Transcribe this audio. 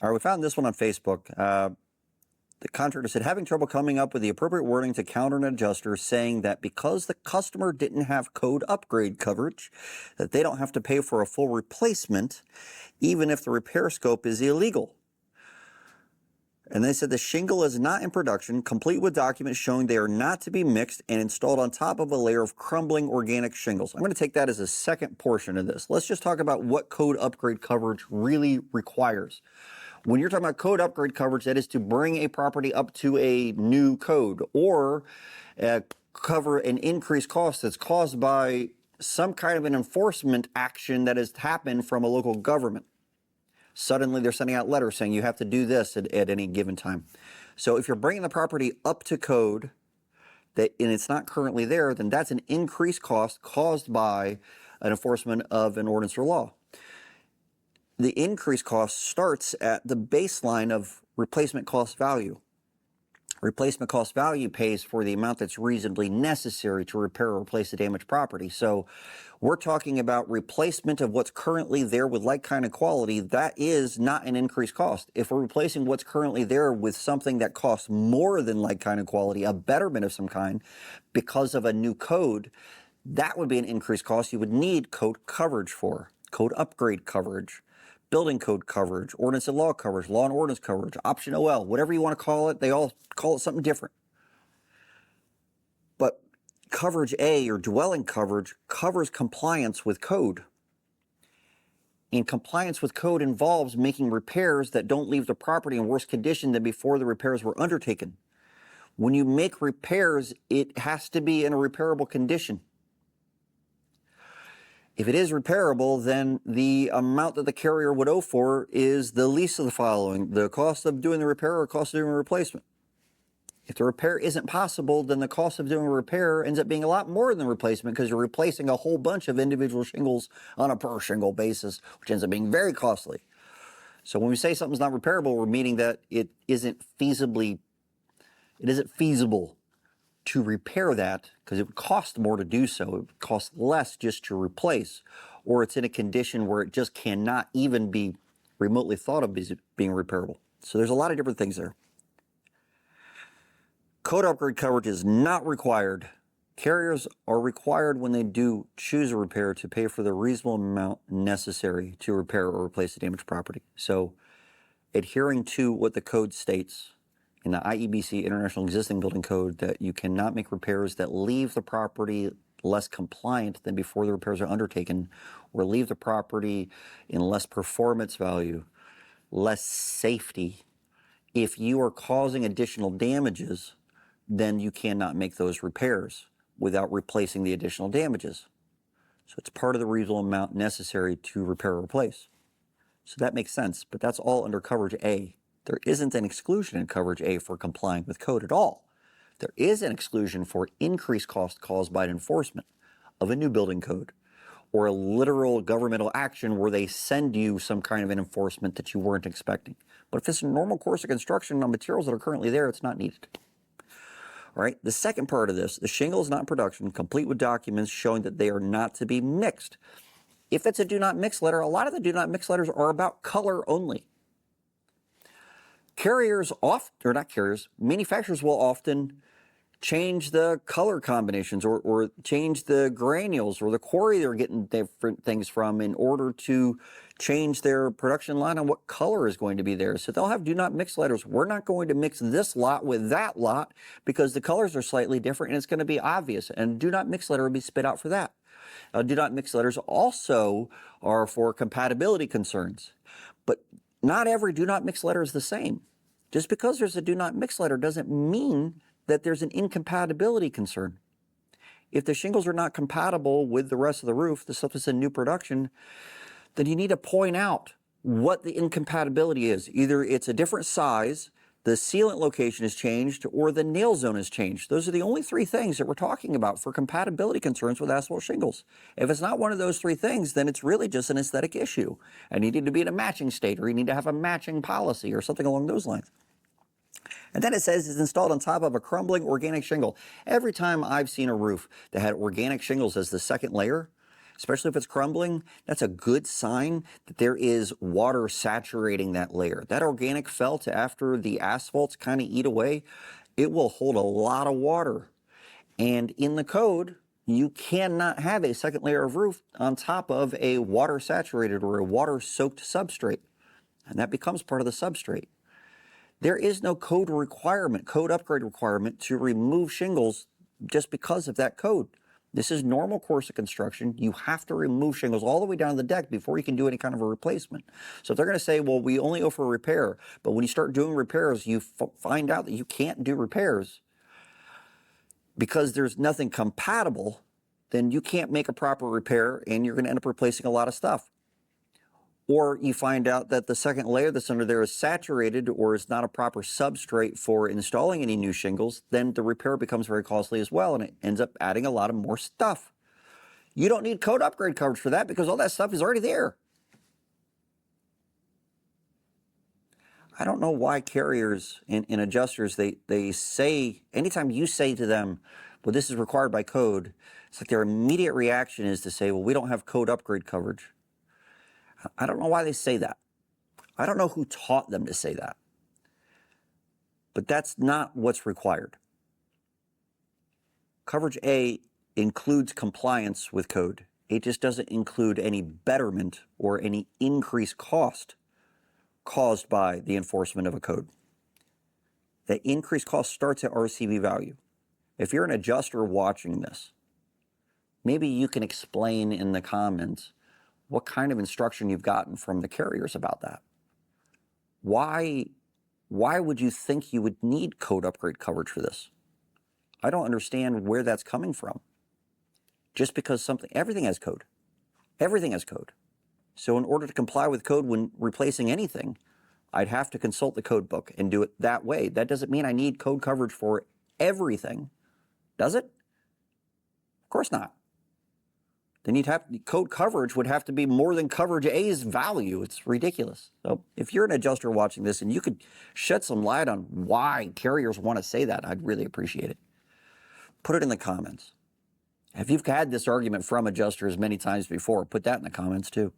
All right, we found this one on Facebook. The contractor said, having trouble coming up with the appropriate wording to counter an adjuster, saying that because the customer didn't have code upgrade coverage, that they don't have to pay for a full replacement, even if the repair scope is illegal. And they said the shingle is not in production, complete with documents showing they are not to be mixed and installed on top of a layer of crumbling organic shingles. I'm going to take that as a second portion of this. Let's just talk about what code upgrade coverage really requires. When you're talking about code upgrade coverage, that is to bring a property up to a new code or cover an increased cost that's caused by some kind of an enforcement action that has happened from a local government. Suddenly they're sending out letters saying you have to do this at any given time. So if you're bringing the property up to code and it's not currently there, then that's an increased cost caused by an enforcement of an ordinance or law. The increased cost starts at the baseline of replacement cost value. Replacement cost value pays for the amount that's reasonably necessary to repair or replace the damaged property. So we're talking about replacement of what's currently there with like kind of quality. That is not an increased cost. If we're replacing what's currently there with something that costs more than like kind of quality, a betterment of some kind, because of a new code, that would be an increased cost you would need code coverage for, code upgrade coverage, building code coverage, ordinance and law coverage, law and ordinance coverage, option OL, whatever you want to call it, they all call it something different. But coverage A, or dwelling coverage, covers compliance with code. And compliance with code involves making repairs that don't leave the property in worse condition than before the repairs were undertaken. When you make repairs, it has to be in a repairable condition. If it is repairable, then the amount that the carrier would owe for is the least of the following: the cost of doing the repair or cost of doing a replacement. If the repair isn't possible, then the cost of doing a repair ends up being a lot more than replacement because you're replacing a whole bunch of individual shingles on a per shingle basis, which ends up being very costly. So when we say something's not repairable, we're meaning that it isn't feasible to repair that because it would cost more to do so. It would cost less just to replace, or it's in a condition where it just cannot even be remotely thought of as being repairable. So there's a lot of different things there. Code upgrade coverage is not required. Carriers are required when they do choose a repair to pay for the reasonable amount necessary to repair or replace the damaged property. So adhering to what the code states in the IEBC International Existing Building Code, that you cannot make repairs that leave the property less compliant than before the repairs are undertaken, or leave the property in less performance value, less safety. If you are causing additional damages, then you cannot make those repairs without replacing the additional damages. So it's part of the reasonable amount necessary to repair or replace. So that makes sense, but that's all under coverage A. There isn't an exclusion in coverage A for complying with code at all. There is an exclusion for increased cost caused by an enforcement of a new building code or a literal governmental action where they send you some kind of an enforcement that you weren't expecting. But if it's a normal course of construction on materials that are currently there, it's not needed. All right, the second part of this, the shingle is not in production, complete with documents showing that they are not to be mixed. If it's a do not mix letter, a lot of the do not mix letters are about color only. Manufacturers will often change the color combinations or change the granules or the quarry they're getting different things from in order to change their production line on what color is going to be there. So they'll have do not mix letters. We're not going to mix this lot with that lot because the colors are slightly different and it's going to be obvious. And do not mix letter will be spit out for that. Do not mix letters also are for compatibility concerns. But not every do not mix letter is the same. Just because there's a do not mix letter doesn't mean that there's an incompatibility concern. If the shingles are not compatible with the rest of the roof, the stuff that's in new production, then you need to point out what the incompatibility is. Either it's a different size, the sealant location has changed, or the nail zone has changed. Those are the only three things that we're talking about for compatibility concerns with asphalt shingles. If it's not one of those three things, then it's really just an aesthetic issue. And you need to be in a matching state, or you need to have a matching policy or something along those lines. And then it says it's installed on top of a crumbling organic shingle. Every time I've seen a roof that had organic shingles as the second layer, especially if it's crumbling, that's a good sign that there is water saturating that layer. That organic felt, after the asphalts kind of eat away, it will hold a lot of water. And in the code, you cannot have a second layer of roof on top of a water saturated or a water soaked substrate. And that becomes part of the substrate. There is no code requirement, code upgrade requirement to remove shingles just because of that code. This is normal course of construction. You have to remove shingles all the way down to the deck before you can do any kind of a replacement. So if they're going to say, well, we only offer repair, but when you start doing repairs, you find out that you can't do repairs because there's nothing compatible, then you can't make a proper repair and you're going to end up replacing a lot of stuff. Or you find out that the second layer that's under there is saturated or is not a proper substrate for installing any new shingles, then the repair becomes very costly as well, and it ends up adding a lot of more stuff. You don't need code upgrade coverage for that because all that stuff is already there. I don't know why carriers and adjusters, they say, anytime you say to them, well, this is required by code, it's like their immediate reaction is to say, well, we don't have code upgrade coverage. I don't know why they say that. I don't know who taught them to say that. But that's not what's required. Coverage A includes compliance with code. It just doesn't include any betterment or any increased cost caused by the enforcement of a code. The increased cost starts at RCV value. If you're an adjuster watching this, maybe you can explain in the comments what kind of instruction you've gotten from the carriers about that. Why would you think you would need code upgrade coverage for this? I don't understand where that's coming from. Just because everything has code. Everything has code. So in order to comply with code when replacing anything, I'd have to consult the code book and do it that way. That doesn't mean I need code coverage for everything, does it? Of course not. Then code coverage would have to be more than coverage A's value. It's ridiculous. So if you're an adjuster watching this and you could shed some light on why carriers want to say that, I'd really appreciate it. Put it in the comments. If you've had this argument from adjusters many times before, put that in the comments too.